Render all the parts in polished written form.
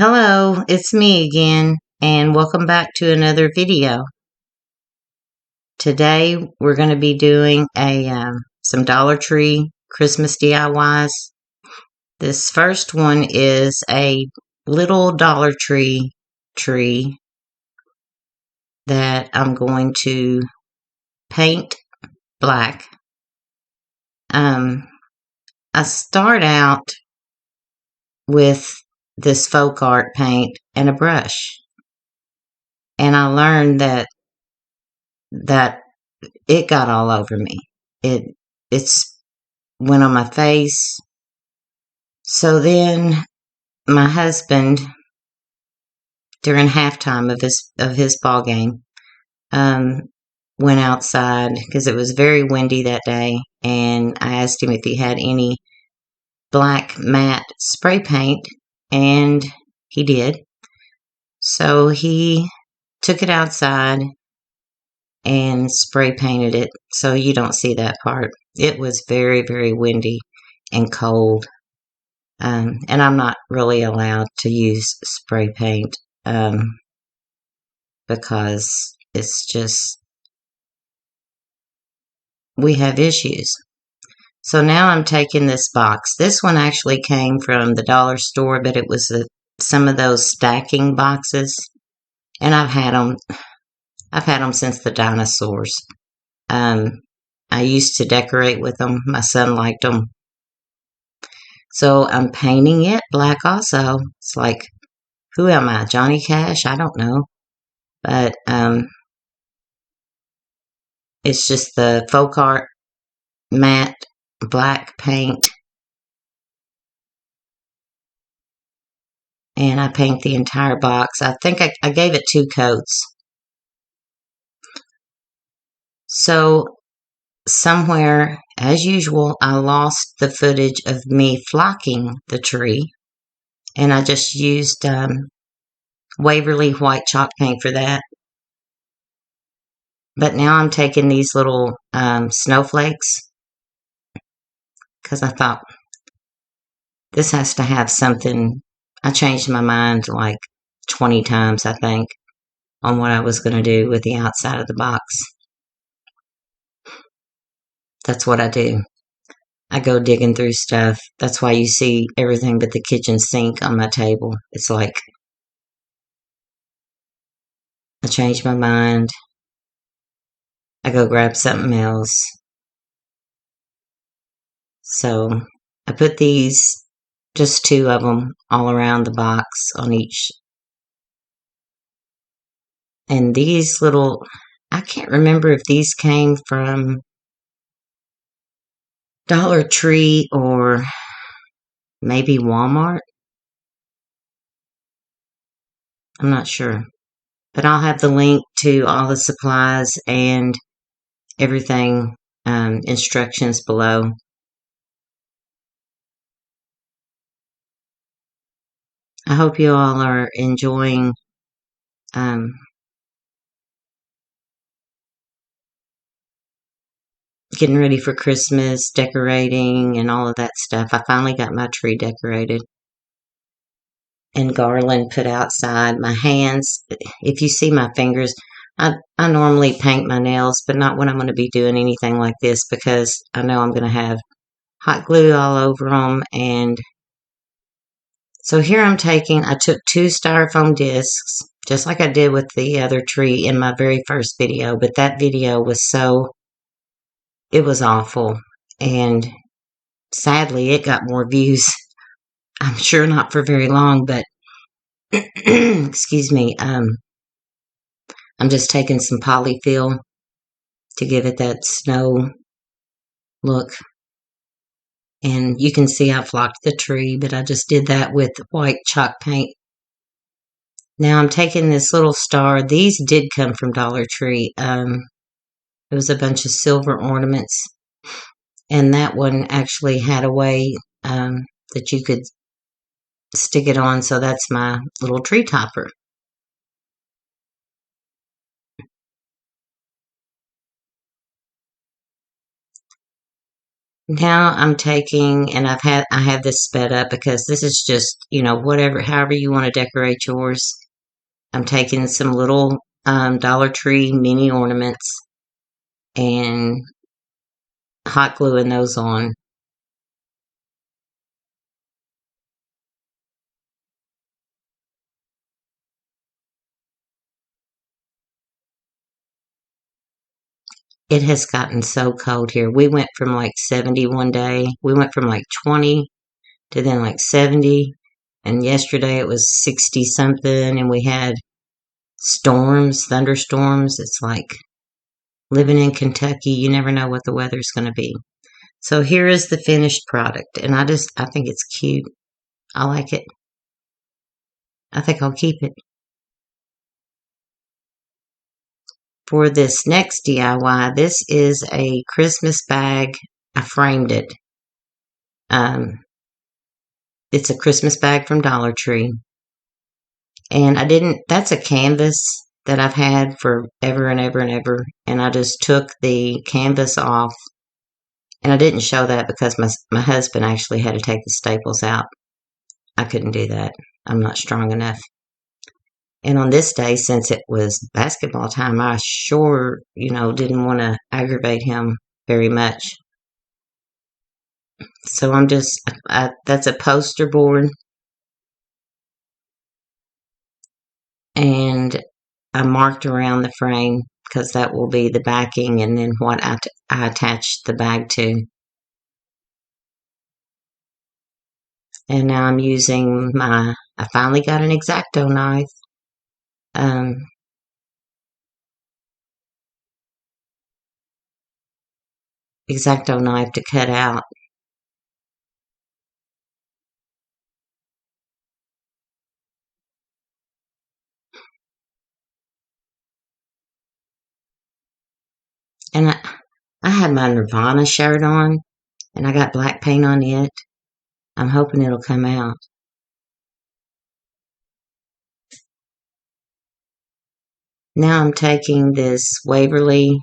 Hello, it's me again, and welcome back to another video. Today we're going to be doing some Dollar Tree Christmas DIYs. This first one is a little Dollar Tree tree that I'm going to paint black. I start out with this folk art paint and a brush, and I learned that it got all over me. It's went on my face. So then my husband, during halftime of his ball game, went outside because it was very windy that day, and I asked him if he had any black matte spray paint, and he did. So he took it outside and spray painted it, so you don't see that part. It was very, very windy and cold, and I'm not really allowed to use spray paint because it's just, we have issues. So now I'm taking this box. This one actually came from the dollar store, but it was some of those stacking boxes, and I've had them since the dinosaurs. I used to decorate with them. My son liked them. So I'm painting it black also. It's like, who am I? Johnny Cash? I don't know. But it's just the folk art matte black paint. And I paint the entire box. I think I gave it 2 coats. So somewhere, as usual, I lost the footage of me flocking the tree, and I just used WAVERLY white chalk paint for that. But now I'm taking these little snowflakes, because I thought this has to have something. I changed my mind like 20 times, I think, on what I was going to do with the outside of the box. That's what I do. I go digging through stuff. That's why you see everything but the kitchen sink on my table. It's like I change my mind. I go grab something else. So I put these, just 2 of them, all around the box on each. And these little, I can't remember if these came from Dollar Tree or maybe Walmart. I'm not sure. But I'll have the link to all the supplies and everything, instructions below. I hope you all are enjoying getting ready for Christmas, decorating, and all of that stuff. I finally got my tree decorated and garland put outside. My hands, if you see my fingers, I normally paint my nails, but not when I'm going to be doing anything like this, because I know I'm going to have hot glue all over them. And so here I took 2 styrofoam discs, just like I did with the other tree in my very first video, but that video was it was awful, and sadly it got more views. I'm sure not for very long, but excuse me, I'm just taking some polyfill to give it that snow look. And you can see I flocked the tree, but I just did that with white chalk paint. Now I'm taking this little star. These did come from Dollar Tree. It was a bunch of silver ornaments, and that one actually had a way that you could stick it on, so that's my little tree topper. Now I'm taking, and I have this sped up because this is just, whatever, however you want to decorate yours. I'm taking some little Dollar Tree mini ornaments and hot gluing those on. It has gotten so cold here. We went from like 70 one day. We went from like 20 to then like 70. And yesterday it was 60 something. And we had storms, thunderstorms. It's like living in Kentucky. You never know what the weather's going to be. So here is the finished product. And I think it's cute. I like it. I think I'll keep it. For this next DIY, this is a Christmas bag. I framed it. It's a Christmas bag from Dollar Tree. And that's a canvas that I've had for ever and ever and ever. And I just took the canvas off. And I didn't show that because my husband actually had to take the staples out. I couldn't do that. I'm not strong enough. And on this day, since it was basketball time, I sure, didn't want to aggravate him very much. So that's a poster board. And I marked around the frame because that will be the backing and then what I attach the bag to. And now I'm using I finally got an X-Acto knife. X-Acto knife to cut out. And I had my Nirvana shirt on, and I got black paint on it. I'm hoping it'll come out. Now I'm taking this Waverly,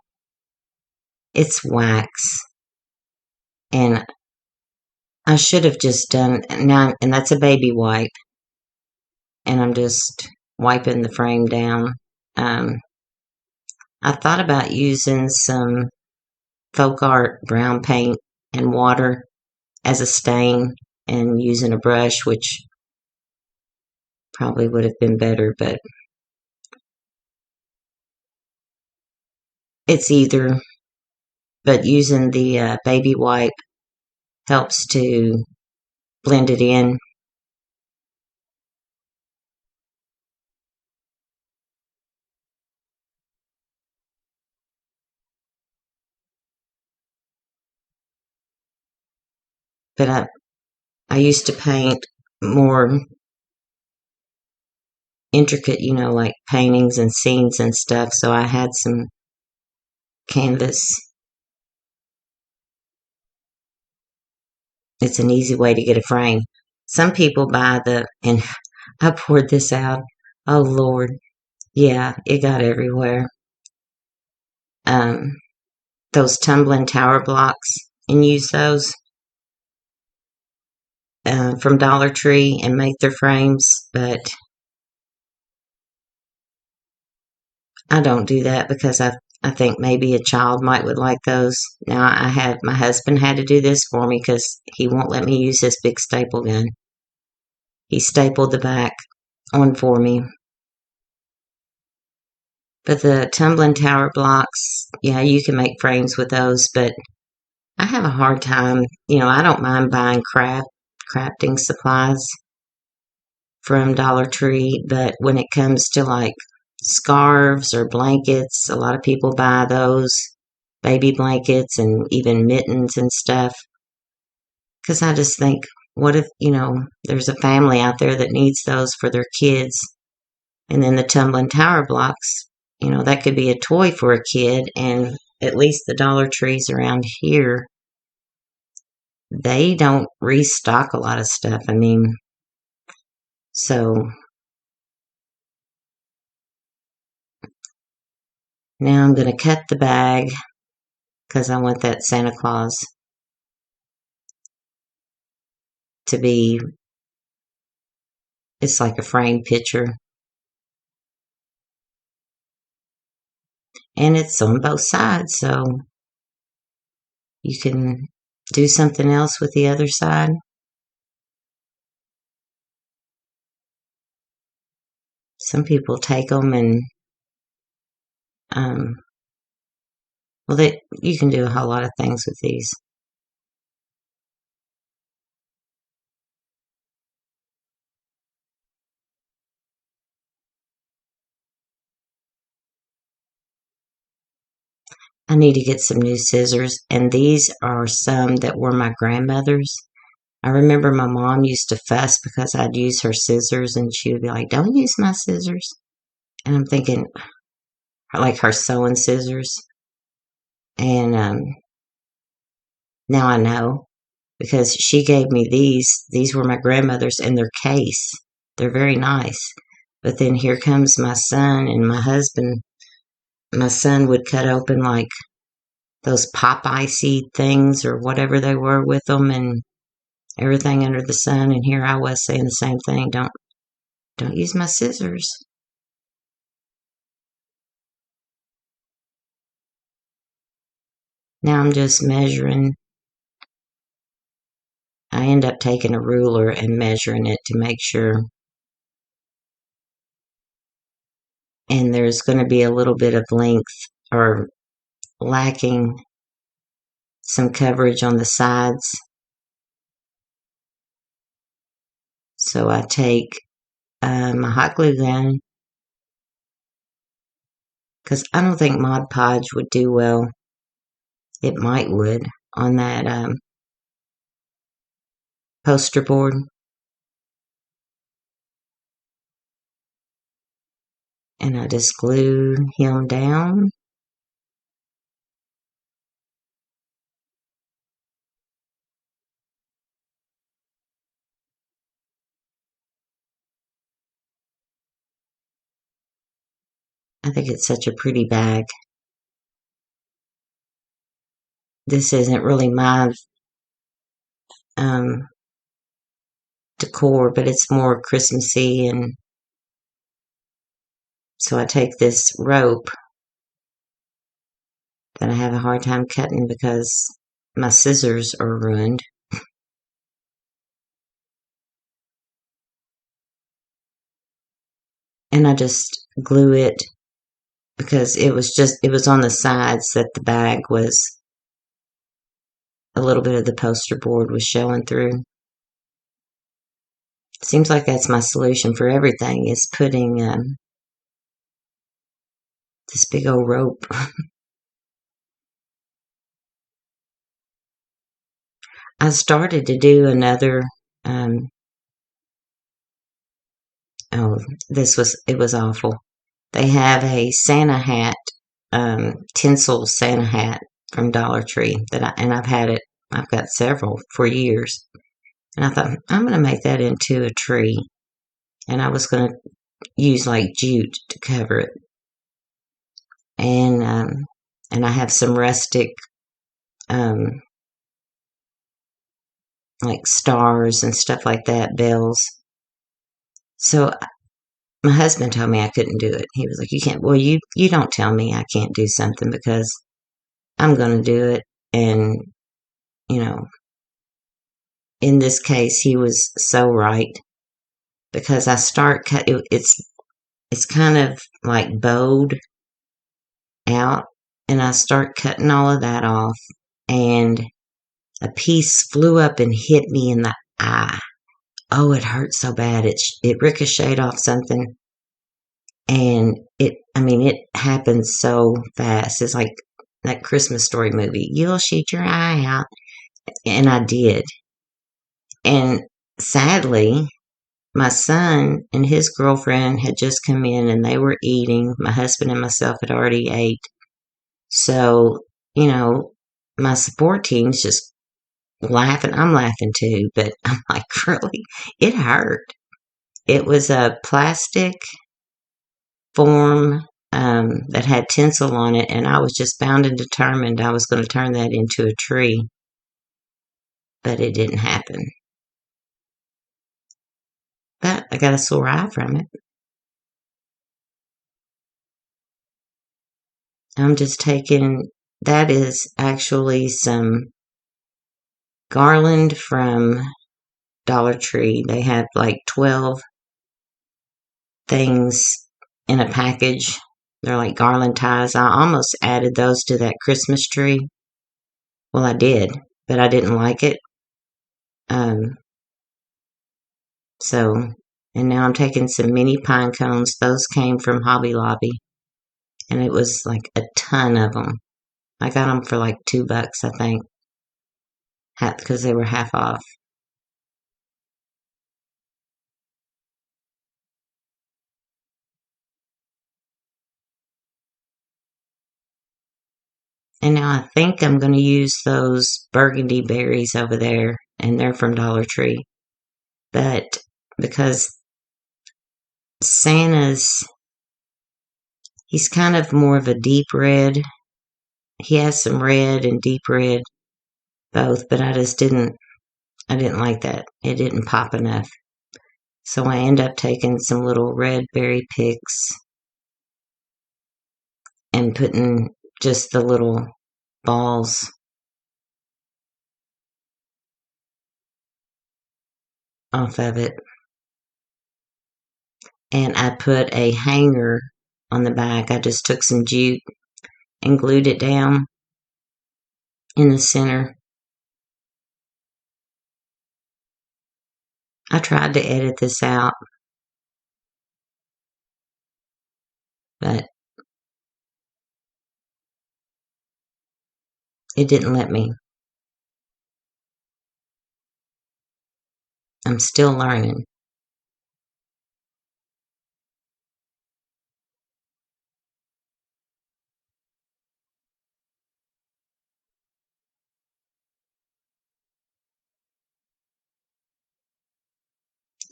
it's wax, and I should have just done, now, and that's a baby wipe, and I'm just wiping the frame down. I thought about using some folk art brown paint and water as a stain and using a brush, which probably would have been better, but it's either. But using the baby wipe helps to blend it in. But I used to paint more intricate, like paintings and scenes and stuff, so I had some canvas. It's an easy way to get a frame. Some people buy and I poured this out. Oh Lord. Yeah, it got everywhere. Those tumbling tower blocks, and use those from Dollar Tree and make their frames, but I don't do that because I think maybe a child would like those. Now my husband had to do this for me because he won't let me use this big staple gun. He stapled the back on for me. But the tumbling tower blocks, yeah, you can make frames with those, but I have a hard time. I don't mind buying crafting supplies from Dollar Tree, but when it comes to like scarves or blankets, a lot of people buy those, baby blankets and even mittens and stuff. Because I just think, what if, there's a family out there that needs those for their kids? And then the tumbling tower blocks, that could be a toy for a kid. And at least the Dollar Trees around here, they don't restock a lot of stuff. So now I'm going to cut the bag because I want that Santa Claus. to be, it's like a frame picture. And it's on both sides, so you can do something else with the other side. Some people take them and, well, you can do a whole lot of things with these. I need to get some new scissors, and these are some that were my grandmother's. I remember my mom used to fuss because I'd use her scissors, and she would be like, "Don't use my scissors." And I'm thinking, like her sewing scissors. And now I know because she gave me these. These were my grandmother's in their case. They're very nice. But then here comes my son and my husband. My son would cut open like those Popeye seed things or whatever they were with them and everything under the sun. And here I was saying the same thing. Don't use my scissors. Now I'm just measuring. I end up taking a ruler and measuring it to make sure. And there's going to be a little bit of length or lacking some coverage on the sides. So I take my hot glue gun, because I don't think Mod Podge would do well. It might would on that poster board. And I just glue him down. I think it's such a pretty bag. This isn't really my decor, but it's more Christmassy, and so I take this rope that I have a hard time cutting because my scissors are ruined. And I just glue it because it was on the sides that the bag was, a little bit of the poster board was showing through. Seems like that's my solution for everything, is putting this big old rope. I started to do another, oh, it was awful. They have a Santa hat, tinsel Santa hat from Dollar Tree and I've had it, I've got several for years. And I thought, I'm going to make that into a tree. And I was going to use like jute to cover it. And I have some rustic, like stars and stuff like that, bells. So my husband told me I couldn't do it. He was like, "You can't." Well, you don't tell me I can't do something, because I'm going to do it. And you know, in this case, he was so right, because I start cut. It's kind of like bowed out, and I start cutting all of that off, and a piece flew up and hit me in the eye. Oh, it hurt so bad. It ricocheted off something, and it happens so fast. It's like that Christmas Story movie. You'll shoot your eye out, and I did. And sadly, my son and his girlfriend had just come in, and they were eating. My husband and myself had already ate. So, my support team's just laughing. I'm laughing too, but I'm like, really? It hurt. It was a plastic form that had tinsel on it, and I was just bound and determined I was going to turn that into a tree. But it didn't happen. but I got a sore eye from it. I'm just taking, that is actually some garland from Dollar Tree. They have like 12 things in a package. They're like garland ties. I almost added those to that Christmas tree. Well, I did, but I didn't like it. Um, so, and now I'm taking some mini pine cones. Those came from Hobby Lobby, and it was like a ton of them. I got them for like $2, I think, because they were half off. And now I think I'm going to use those burgundy berries over there, and they're from Dollar Tree. But because Santa's, he's kind of more of a deep red. He has some red and deep red both, but I didn't like that. It didn't pop enough. So I end up taking some little red berry picks and putting just the little balls off of it. And I put a hanger on the back. I just took some jute and glued it down in the center. I tried to edit this out, but it didn't let me. I'm still learning.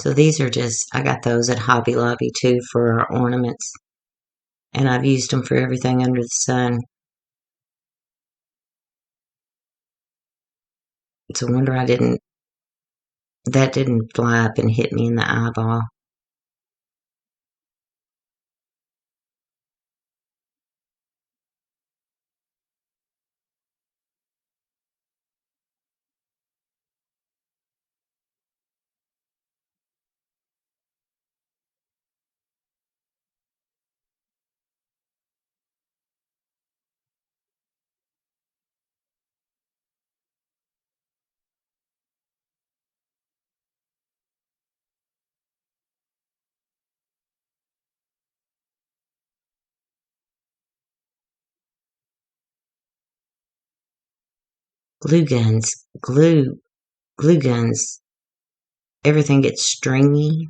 So these are just, I got those at Hobby Lobby too for our ornaments. And I've used them for everything under the sun. It's a wonder that didn't fly up and hit me in the eyeball. Glue guns, glue guns, everything gets stringy.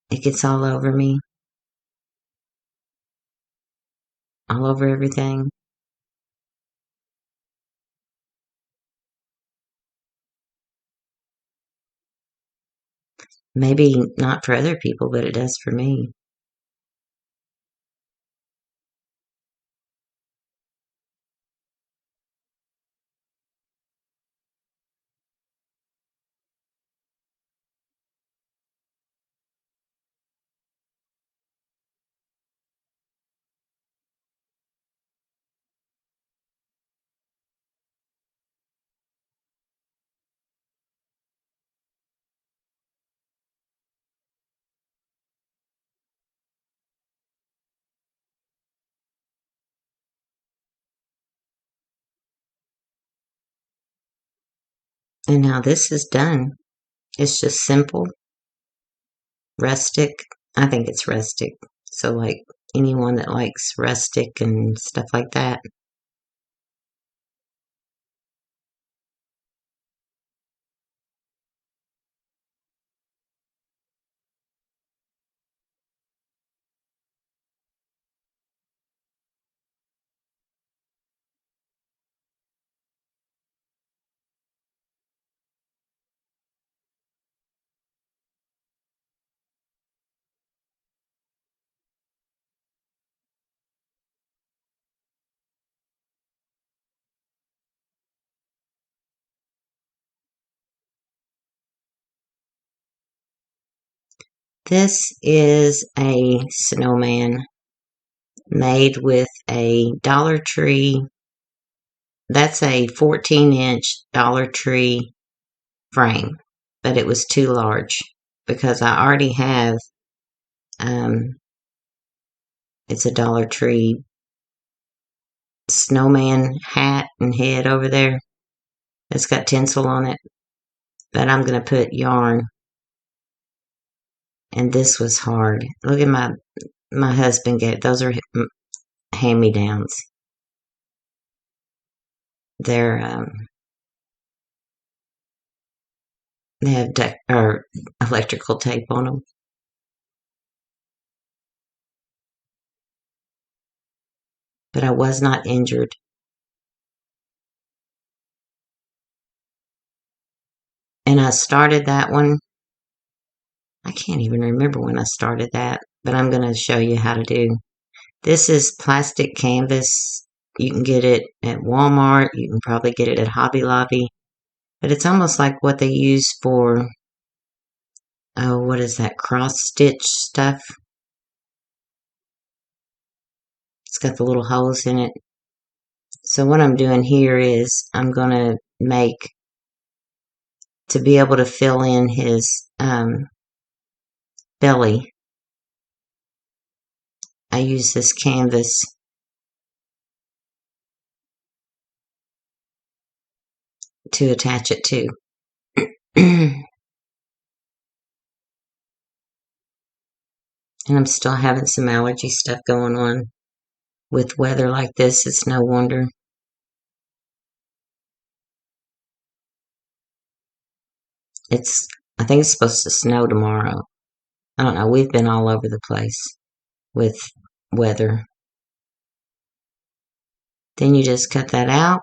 It gets all over me, all over everything. Maybe not for other people, but it does for me. And now this is done. It's just simple, rustic. I think it's rustic. So, like anyone that likes rustic and stuff like that. This is a snowman made with a Dollar Tree. That's a 14-inch Dollar Tree frame, but it was too large because I already have, it's a Dollar Tree Snowman hat and head over there. It's got tinsel on it, but I'm going to put yarn. And this was hard. Look at my husband gave, those are hand-me-downs. They're, they have electrical tape on them. But I was not injured. And I started that one. I can't even remember when I started that, but I'm going to show you how to do. This is plastic canvas. You can get it at Walmart. You can probably get it at Hobby Lobby. But it's almost like what they use for, oh, what is that, cross-stitch stuff? It's got the little holes in it. So what I'm doing here is I'm going to make, to be able to fill in his belly, I use this canvas to attach it to. And I'm still having some allergy stuff going on. With weather like this, it's no wonder. I think it's supposed to snow tomorrow. I don't know, we've been all over the place with weather. Then you just cut that out,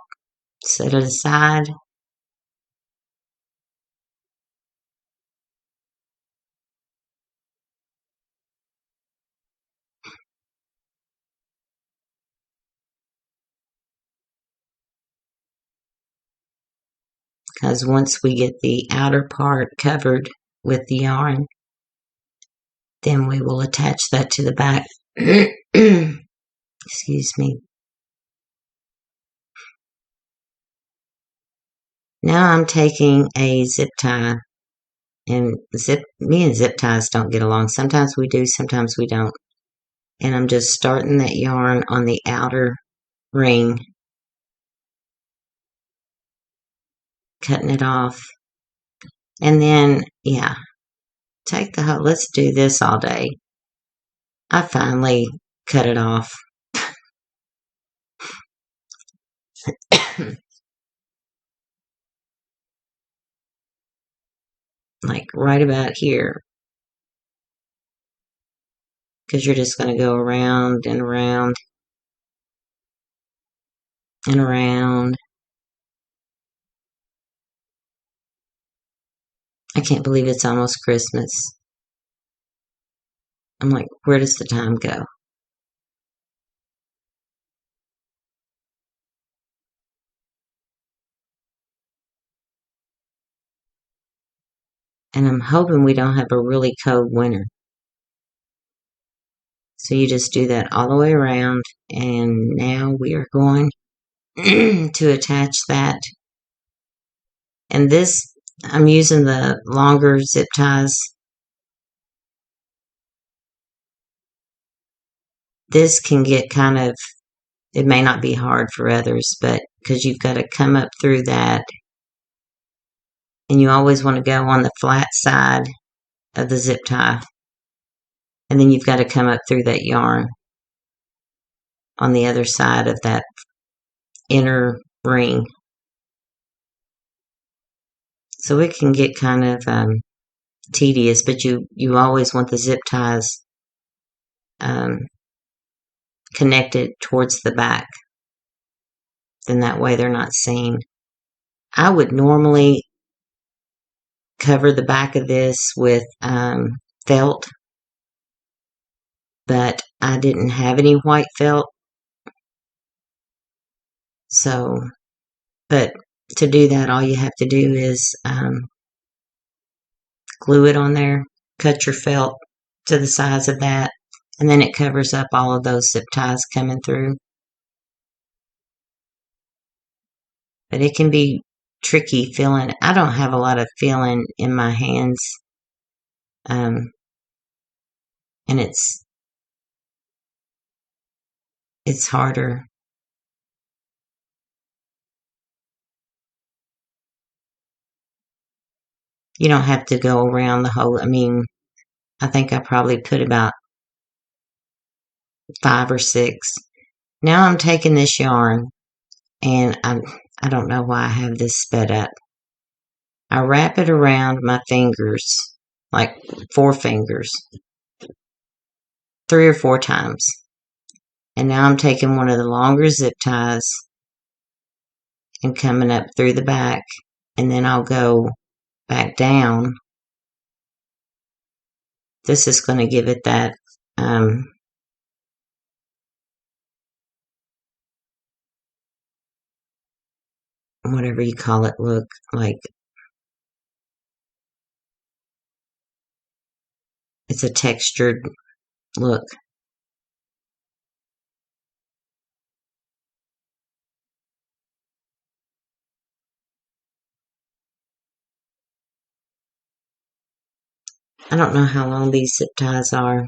set it aside. Because once we get the outer part covered with the yarn, then we will attach that to the back. Excuse me. Now I'm taking a zip tie, and me and zip ties don't get along. Sometimes we do, sometimes we don't. And I'm just starting that yarn on the outer ring, cutting it off, and then, yeah, take the whole, let's do this all day. I finally cut it off. Like right about here. Because you're just going to go around and around and around. I can't believe it's almost Christmas. I'm like, where does the time go? And I'm hoping we don't have a really cold winter. So you just do that all the way around. And now we are going to attach that. And this, I'm using the longer zip ties. This can get kind of, it may not be hard for others, but because you've got to come up through that. And you always want to go on the flat side of the zip tie. And then you've got to come up through that yarn on the other side of that inner ring. So it can get kind of tedious, but you always want the zip ties connected towards the back. Then that way they're not seen. I would normally cover the back of this with felt, but I didn't have any white felt. So, but to do that, all you have to do is glue it on there, cut your felt to the size of that, and then it covers up all of those zip ties coming through. But it can be tricky feeling. I don't have a lot of feeling in my hands, and it's harder. You don't have to go around the whole. I mean, I think I probably put about 5 or 6. Now I'm taking this yarn, and I don't know why I have this sped up. I wrap it around my fingers, like 4 fingers, 3 or 4 times. And now I'm taking one of the longer zip ties and coming up through the back, and then I'll go back down. This is going to give it that whatever you call it look, like it's a textured look. I don't know how long these zip ties are.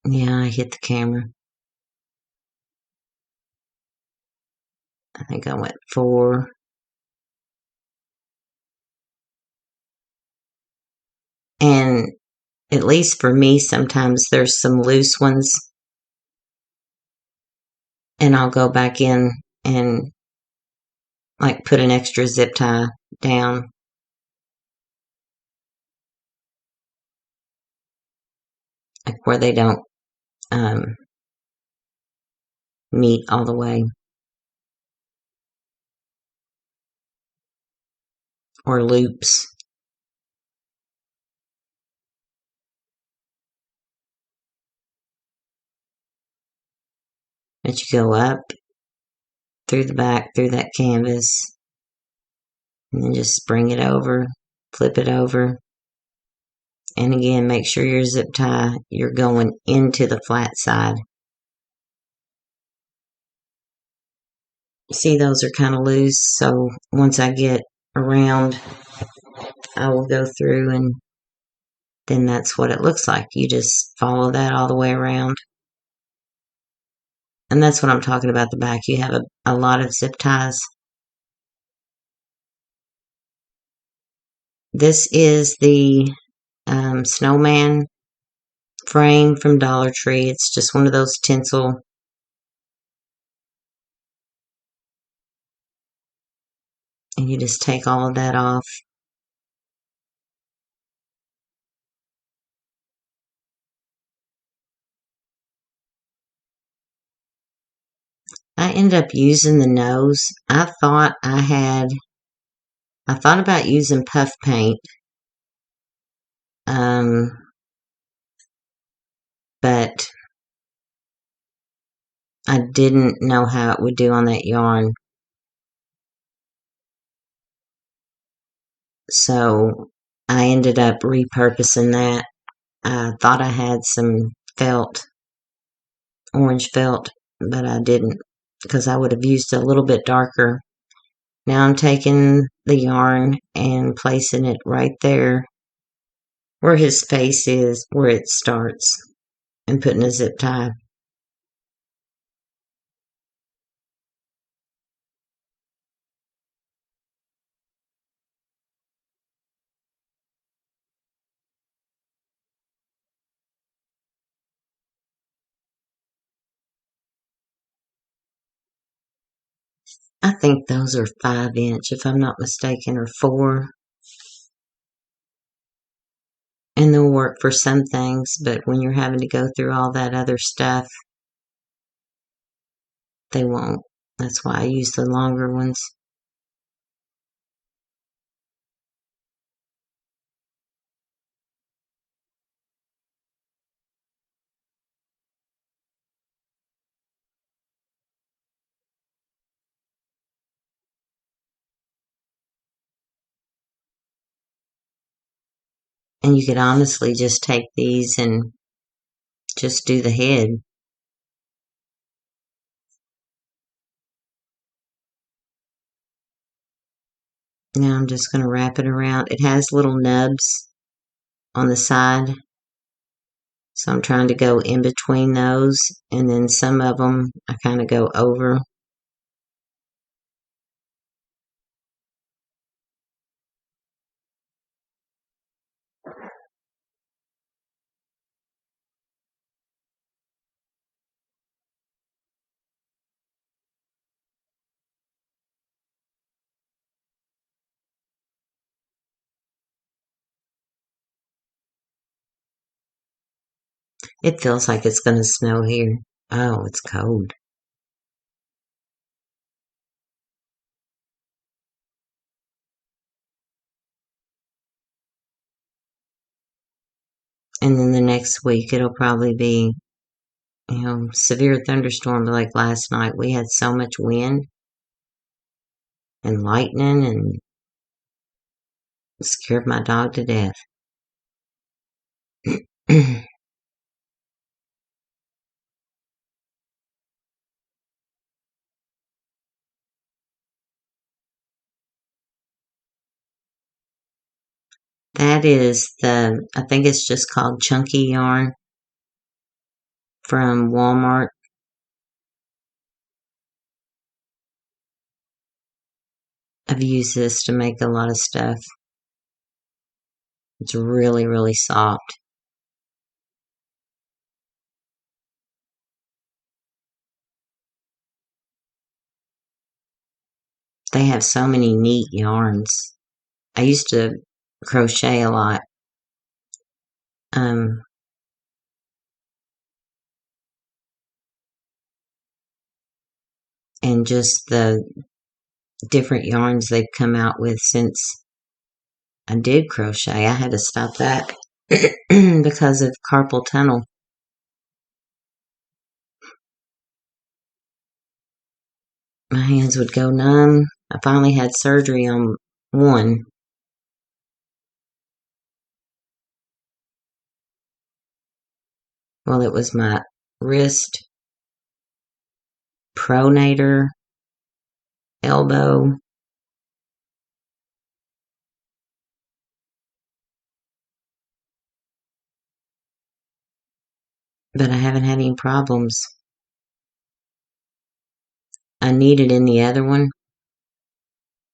Yeah, I hit the camera. I think I went 4. And at least for me, sometimes there's some loose ones, and I'll go back in and like put an extra zip tie down. Like where they don't meet all the way. Or loops. But you go up through the back, through that canvas, and then just bring it over, flip it over. And again, make sure your zip tie, you're going into the flat side. See, those are kind of loose, so once I get around, I will go through, and then that's what it looks like. You just follow that all the way around. And that's what I'm talking about, the back. You have a lot of zip ties. This is the Snowman Frame from Dollar Tree. It's just one of those tinsel. And you just take all of that off. I ended up using the nose. I thought about using puff paint. But I didn't know how it would do on that yarn. So I ended up repurposing that. I thought I had some felt, orange felt, but I didn't, because I would have used a little bit darker. Now I'm taking the yarn and placing it right there where his face is, where it starts, and putting a zip tie. I think those are 5-inch, if I'm not mistaken, or 4. And they'll work for some things, but when you're having to go through all that other stuff, they won't. That's why I use the longer ones. And you could honestly just take these and just do the head. Now I'm just going to wrap it around. It has little nubs on the side, so I'm trying to go in between those, and then some of them I kind of go over. It feels like it's going to snow here. Oh, it's cold. And then the next week it'll probably be, severe thunderstorm like last night. We had so much wind and lightning and scared my dog to death. That is I think it's just called chunky yarn from Walmart. I've used this to make a lot of stuff. It's really, really soft. They have so many neat yarns. I used to crochet a lot. Um, and just the different yarns they've come out with since I did crochet. I had to stop that because of carpal tunnel. My hands would go numb. I finally had surgery on one. Well, it was my wrist, pronator, elbow, but I haven't had any problems. I need it in the other one,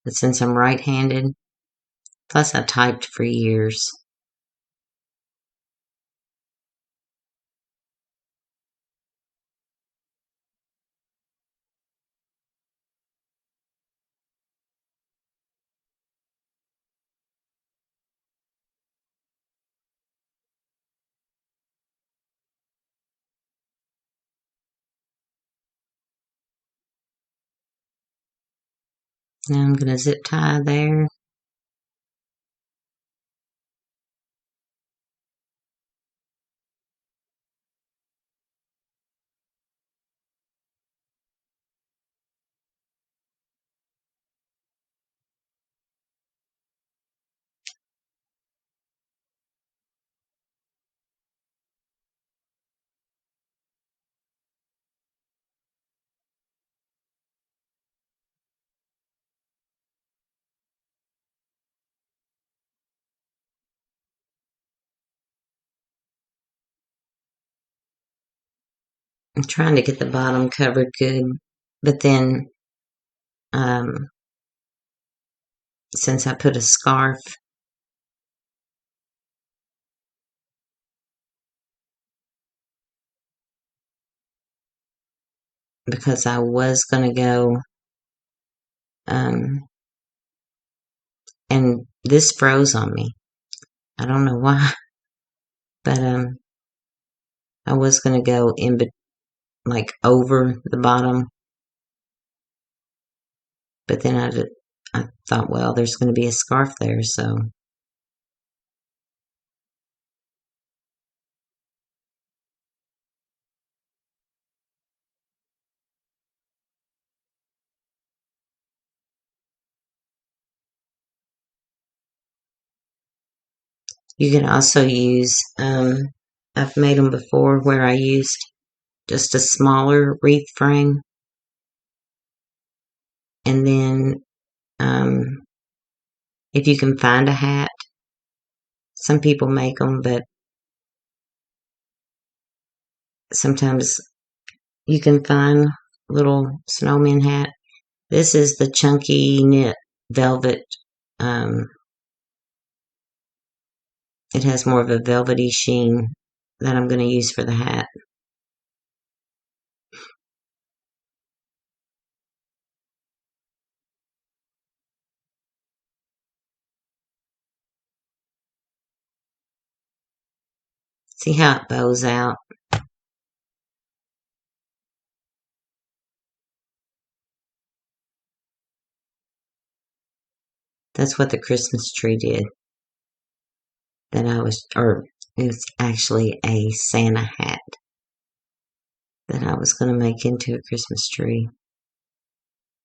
but since I'm right-handed, plus I typed for years. Now I'm going to zip tie there. I'm trying to get the bottom covered good, but then um, since I put a scarf, because I was going to go, um, and this froze on me. I don't know why, but I was going to go like over the bottom, but then I thought, well, there's going to be a scarf there, so You can also use, I've made them before where I used just a smaller wreath frame. And then if you can find a hat, some people make them, but sometimes you can find little snowman hat. This is the chunky knit velvet. It has more of a velvety sheen that I'm going to use for the hat. See how it bows out? That's what the Christmas tree did. That I was, or it was actually a Santa hat that I was going to make into a Christmas tree.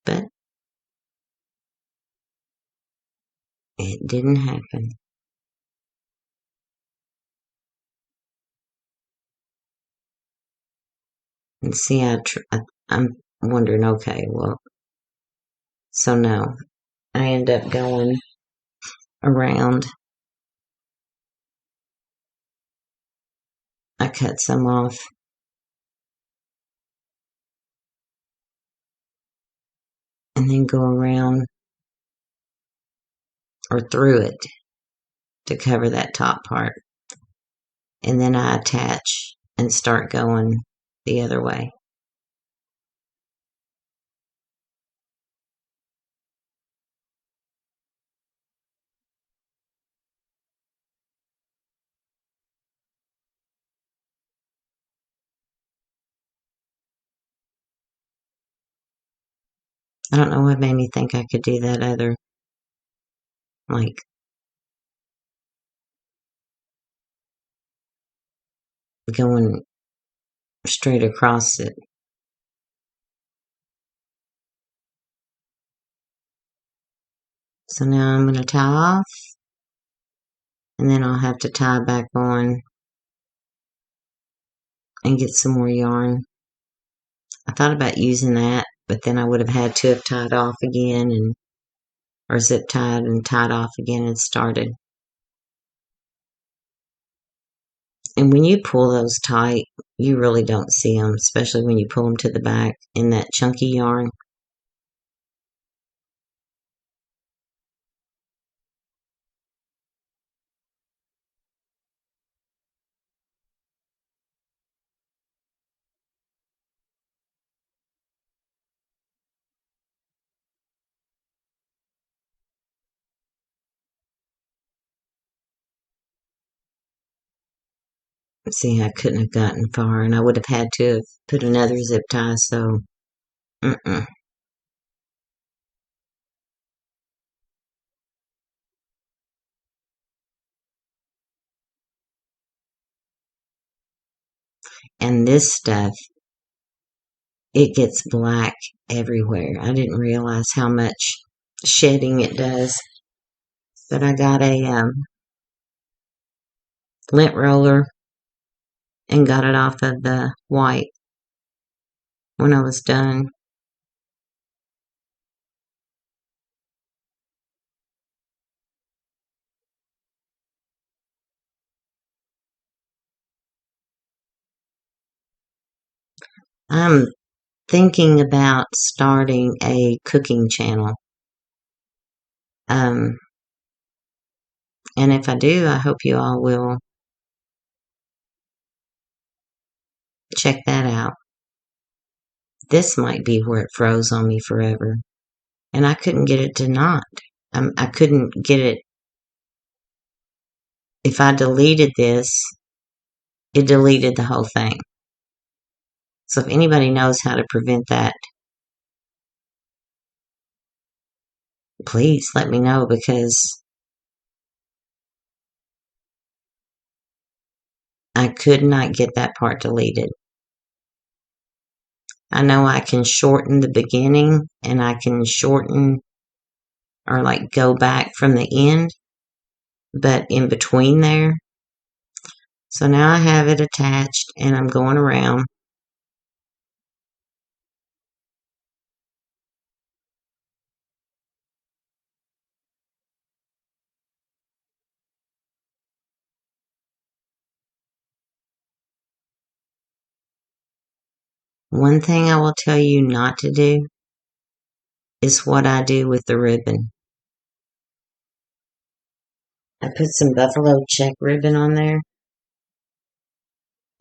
But it didn't happen. And see, I'm wondering, okay, well, so no, I end up going around. I cut some off. And then go around or through it to cover that top part. And then I attach and start going the other way. I don't know what made me think I could do that other, like, going straight across it. So now I'm going to tie off, and then I'll have to tie back on and get some more yarn. I thought about using that, but then I would have had to have tied off again, and or zip tied and tied off again and started. And when you pull those tight, you really don't see them, especially when you pull them to the back in that chunky yarn. See, I couldn't have gotten far, and I would have had to have put another zip tie, so, And this stuff, it gets black everywhere. I didn't realize how much shedding it does. But I got a lint roller and got it off of the white when I was done. I'm thinking about starting a cooking channel. And if I do, I hope you all will check that out. This might be where it froze on me forever. And I couldn't get it to not. I couldn't get it. If I deleted this, it deleted the whole thing. So if anybody knows how to prevent that, please let me know, because I could not get that part deleted. I know I can shorten the beginning, and I can shorten or like go back from the end, but in between there. So now I have it attached and I'm going around. One thing I will tell you not to do is what I do with the ribbon. I put some buffalo check ribbon on there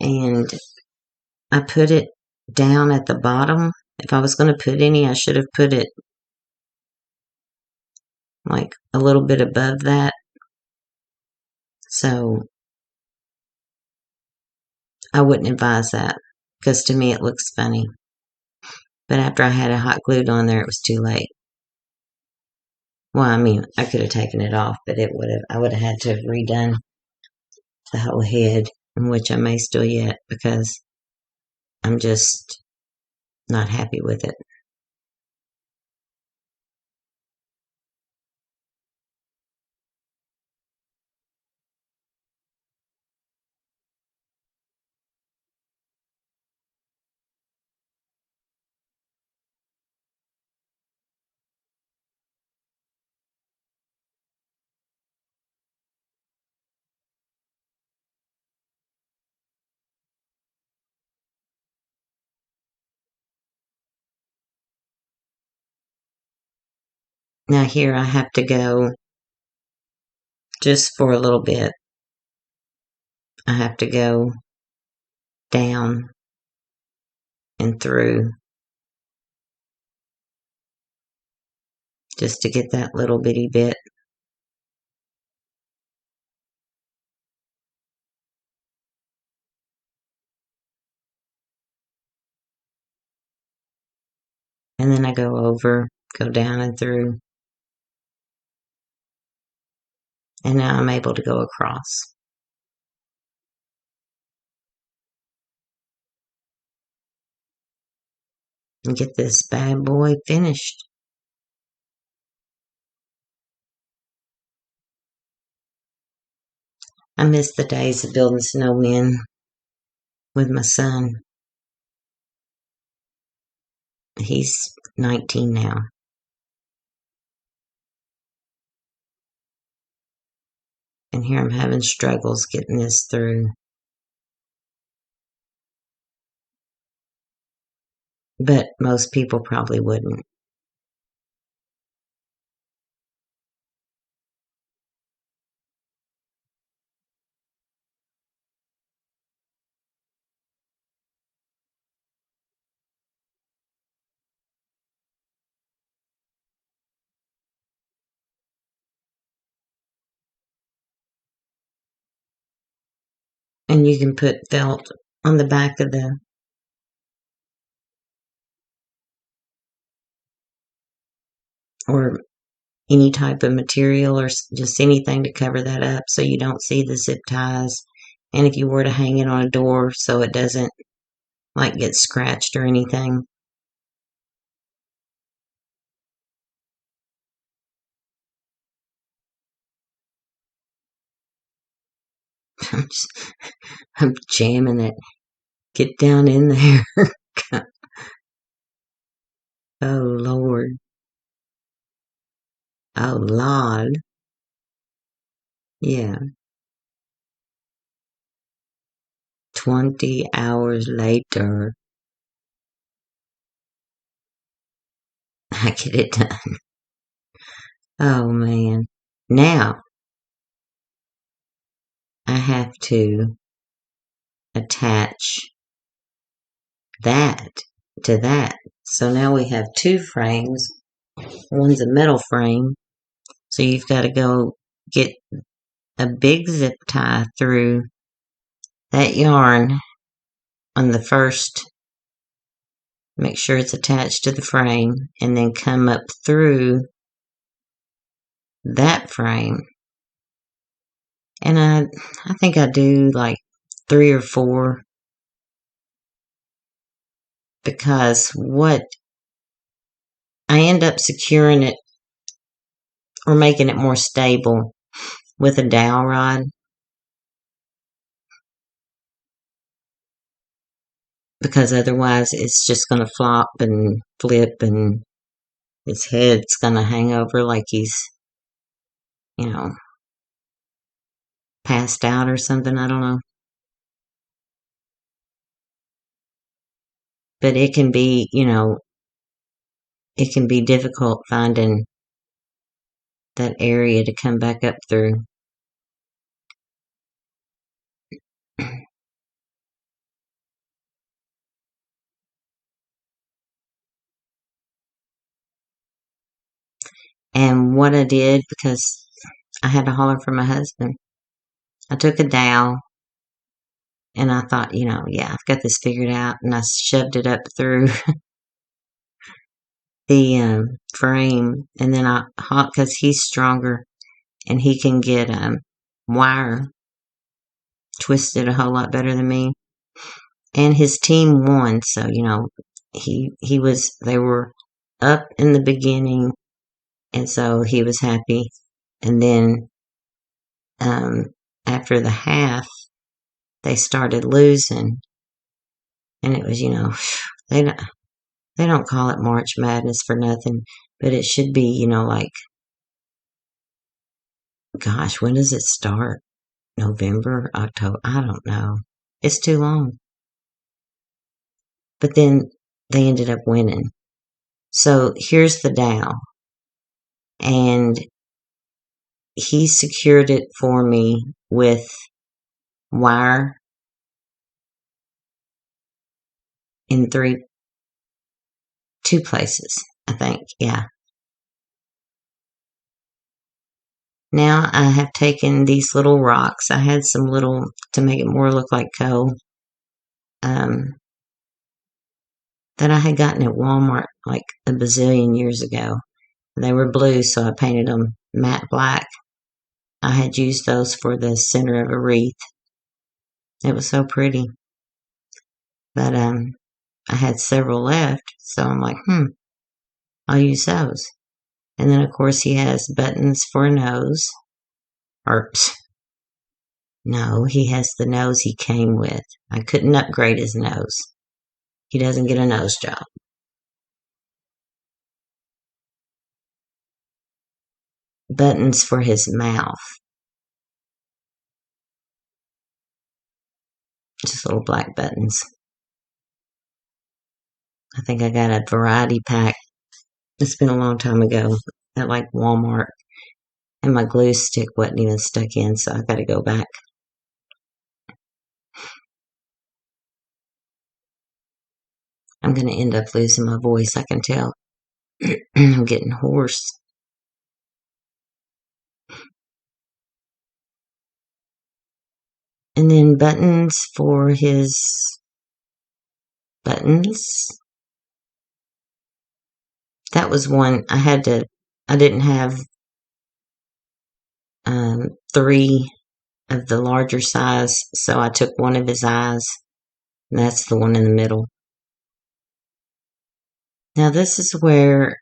and I put it down at the bottom. If I was going to put any, I should have put it like a little bit above that. So I wouldn't advise that because to me it looks funny. But after I had it hot glued on there, it was too late. Well, I mean, I could have taken it off, but I would have had to have redone the whole head, which I may still yet because I'm just not happy with it. Now here I have to go just for a little bit. I have to go down and through just to get that little bitty bit. And then I go over, go down and through. And now I'm able to go across. And get this bad boy finished. I miss the days of building snowmen with my son. He's 19 now. And here I'm having struggles getting this through. But most people probably wouldn't. And you can put felt on the back of the or any type of material or just anything to cover that up so you don't see the zip ties. And if you were to hang it on a door so it doesn't like get scratched or anything. I'm jamming it. Get down in there. Oh, Lord. Oh, Lord. Yeah. 20 hours later, I get it done. Oh, man. Now, I have to attach that to that. So now we have two frames. One's a metal frame. So you've got to go get a big zip tie through that yarn on the first. Make sure it's attached to the frame and then come up through that frame. And I think I do like 3 or 4 because what I end up securing it or making it more stable with a dowel rod, because otherwise it's just going to flop and flip and his head's going to hang over like he's, you know, passed out or something. I don't know. But it can be, you know, it can be difficult finding that area to come back up through. And what I did, because I had to holler for my husband, I took a dowel and I thought, you know, yeah, I've got this figured out, and I shoved it up through the frame, and then because he's stronger and he can get wire twisted a whole lot better than me, and his team won, so you know they were up in the beginning, and so he was happy, and then after the half they started losing, and it was, you know, they don't call it March Madness for nothing, but it should be, you know, like, gosh, when does it start? November, October, I don't know. It's too long. But then they ended up winning. So here's the dowel. And he secured it for me with wire in two places, I think. Yeah. Now I have taken these little rocks. I had some little, to make it more look like coal, that I had gotten at Walmart like a bazillion years ago. They were blue, so I painted them matte black. I had used those for the center of a wreath. It was so pretty. But I had several left, so I'm like, I'll use those. And then, of course, he has buttons for a nose. Or, no, he has the nose he came with. I couldn't upgrade his nose. He doesn't get a nose job. Buttons for his mouth. Just little black buttons. I think I got a variety pack. It's been a long time ago at like Walmart. And my glue stick wasn't even stuck in, so I got to go back. I'm going to end up losing my voice, I can tell. I'm getting hoarse. And then buttons for his buttons. That was one I didn't have 3 of the larger size, so I took one of his eyes, and that's the one in the middle. Now this is where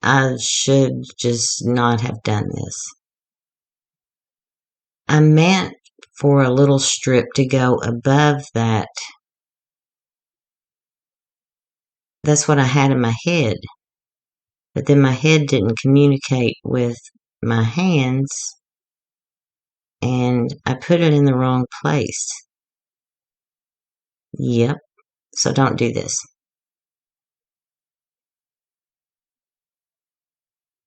I should just not have done this. I meant for a little strip to go above that. That's what I had in my head. But then my head didn't communicate with my hands, and I put it in the wrong place. Yep. So don't do this.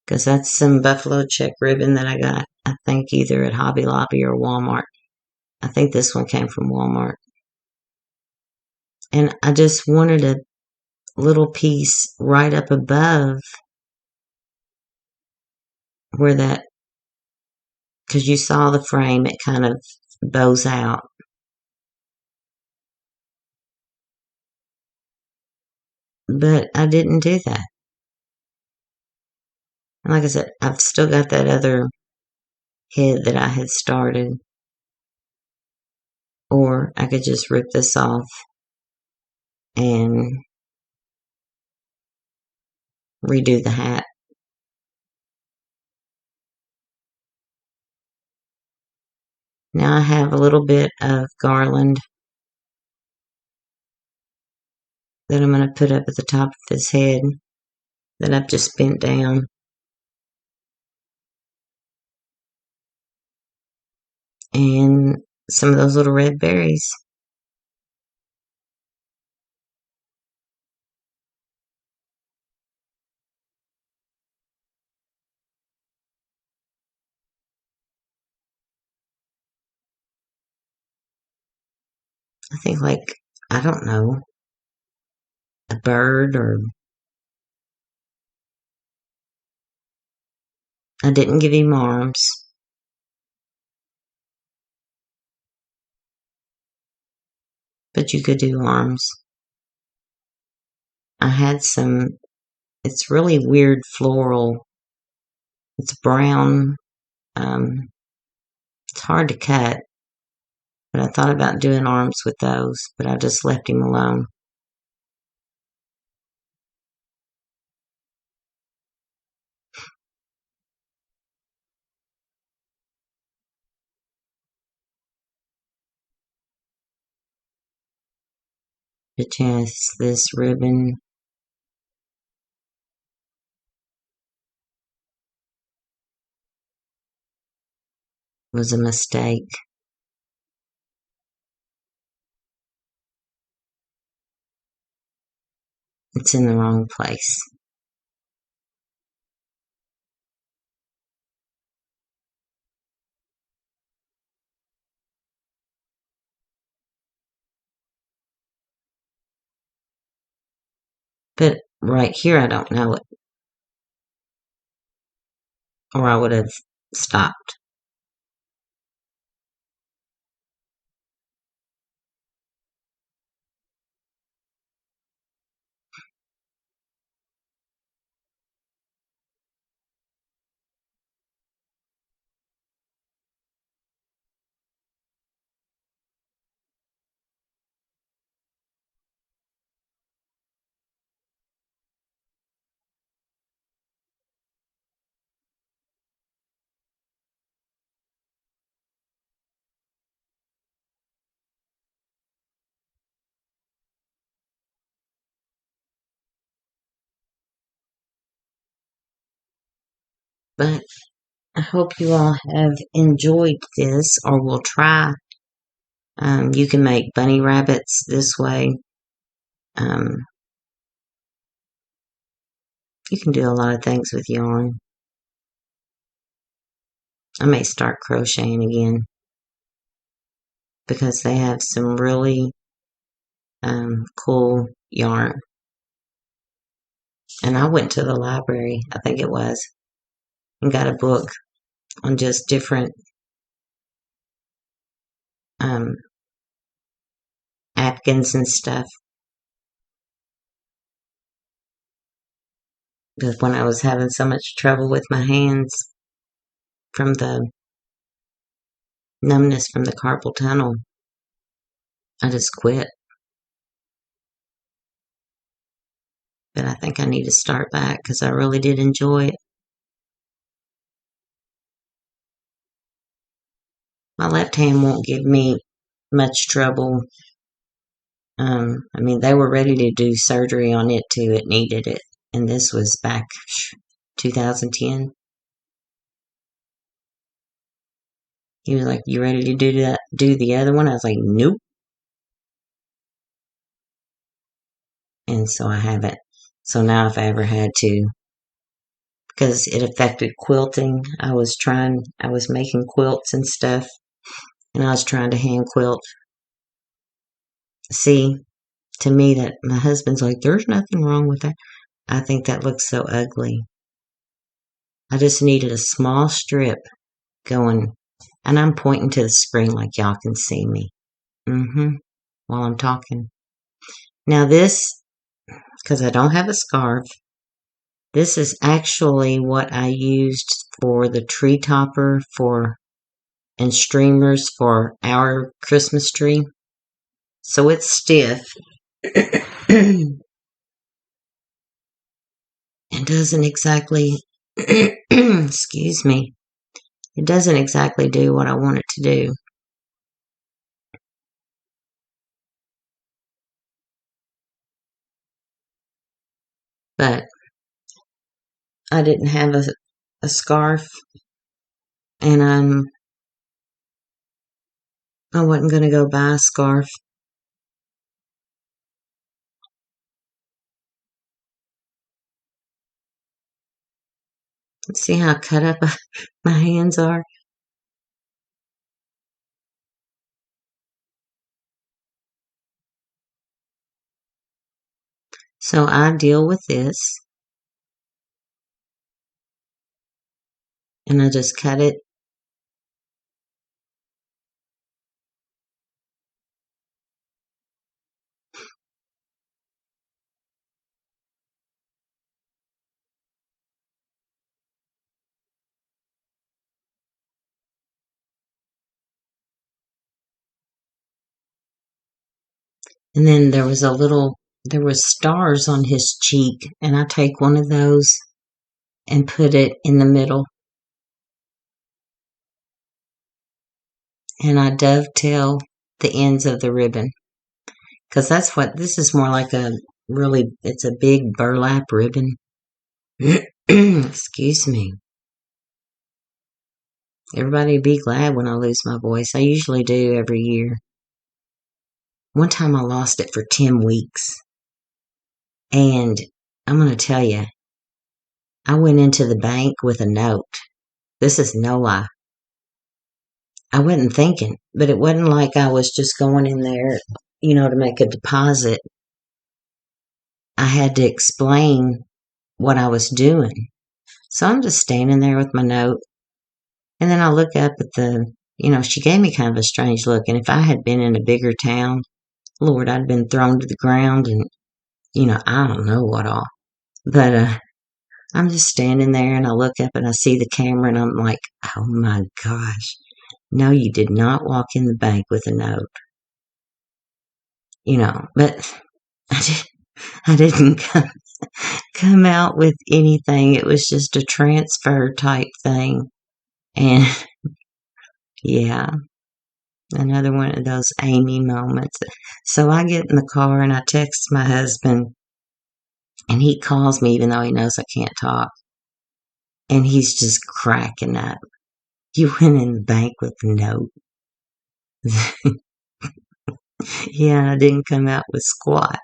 Because that's some buffalo check ribbon that I got, I think, either at Hobby Lobby or Walmart. I think this one came from Walmart. And I just wanted a little piece right up above where that, because you saw the frame, it kind of bows out. But I didn't do that. And like I said, I've still got that other head that I had started. Or I could just rip this off and redo the hat. Now I have a little bit of garland that I'm going to put up at the top of his head that I've just bent down. And some of those little red berries. I think like, I don't know, a bird, or I didn't give him arms, but you could do arms. I had some, it's really weird floral. It's brown. It's hard to cut, but I thought about doing arms with those, but I just left him alone. But yes, this ribbon was a mistake. It's in the wrong place. But right here, I don't know it, or I would have stopped. But I hope you all have enjoyed this, or will try. You can make bunny rabbits this way. You can do a lot of things with yarn. I may start crocheting again because they have some really cool yarn. And I went to the library, I think it was, and got a book on just different napkins and stuff. Because when I was having so much trouble with my hands from the numbness from the carpal tunnel, I just quit. But I think I need to start back because I really did enjoy it. My left hand won't give me much trouble. I mean, they were ready to do surgery on it too. It needed it. And this was back 2010. He was like, "You ready to do that? Do the other one?" I was like, "Nope." And so I haven't. So now if I ever had to, because it affected quilting, I was making quilts and stuff, and I was trying to hand quilt. See, to me, that my husband's like, "There's nothing wrong with that." I think that looks so ugly. I just needed a small strip going, and I'm pointing to the screen like y'all can see me. While I'm talking. Now this, because I don't have a scarf, this is actually what I used for the tree topper and streamers for our Christmas tree. So it's stiff. It doesn't exactly, excuse me, it doesn't exactly do what I want it to do. but I didn't have a scarf, and I wasn't going to go buy a scarf. See how cut up my hands are? So I deal with this, and I just cut it. And then there were stars on his cheek, and I take one of those and put it in the middle, and I dovetail the ends of the ribbon, because this is more like it's a big burlap ribbon. Excuse me. Everybody be glad when I lose my voice. I usually do every year. One time I lost it for 10 weeks. And I'm going to tell you, I went into the bank with a note. This is no lie. I wasn't thinking, but it wasn't like I was just going in there, to make a deposit. I had to explain what I was doing. So I'm just standing there with my note. And then I look up at she gave me kind of a strange look. And if I had been in a bigger town, Lord, I'd been thrown to the ground and, I don't know what all. But I'm just standing there and I look up and I see the camera and I'm like, oh my gosh. No, you did not walk in the bank with a note. But I didn't come out with anything. It was just a transfer type thing. And yeah, another one of those Amy moments. So I get in the car and I text my husband, and he calls me even though he knows I can't talk. And he's just cracking up. You went in the bank with a note. Yeah, I didn't come out with squat.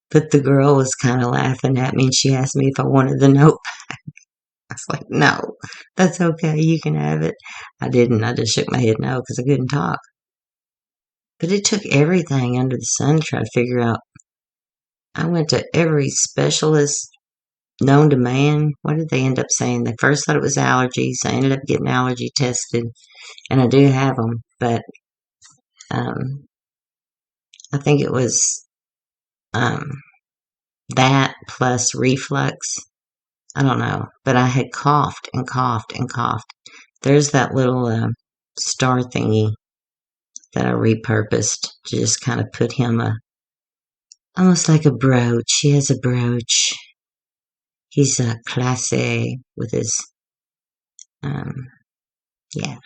But the girl was kind of laughing at me, and she asked me if I wanted the note back. I was like, no, that's okay. You can have it. I didn't. I just shook my head no because I couldn't talk. But it took everything under the sun to try to figure out. I went to every specialist known to man. What did they end up saying? They first thought it was allergies. I ended up getting allergy tested, and I do have them. But I think it was that plus reflux. I don't know. But I had coughed and coughed and coughed. There's that little star thingy that I repurposed to just kind of put him almost like a brooch. He has a brooch. He's a classy with his, yeah.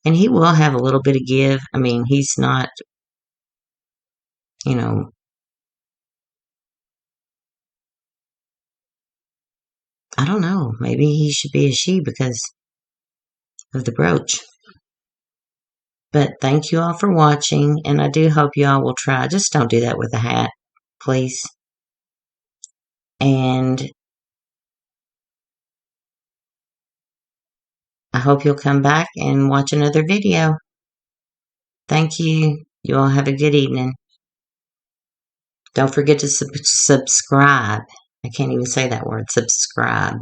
And he will have a little bit of give. I mean, he's not, I don't know. Maybe he should be a she because of the brooch. But thank you all for watching, and I do hope you all will try. Just don't do that with a hat, please. And I hope you'll come back and watch another video. Thank you. You all have a good evening. Don't forget to subscribe. I can't even say that word, subscribe.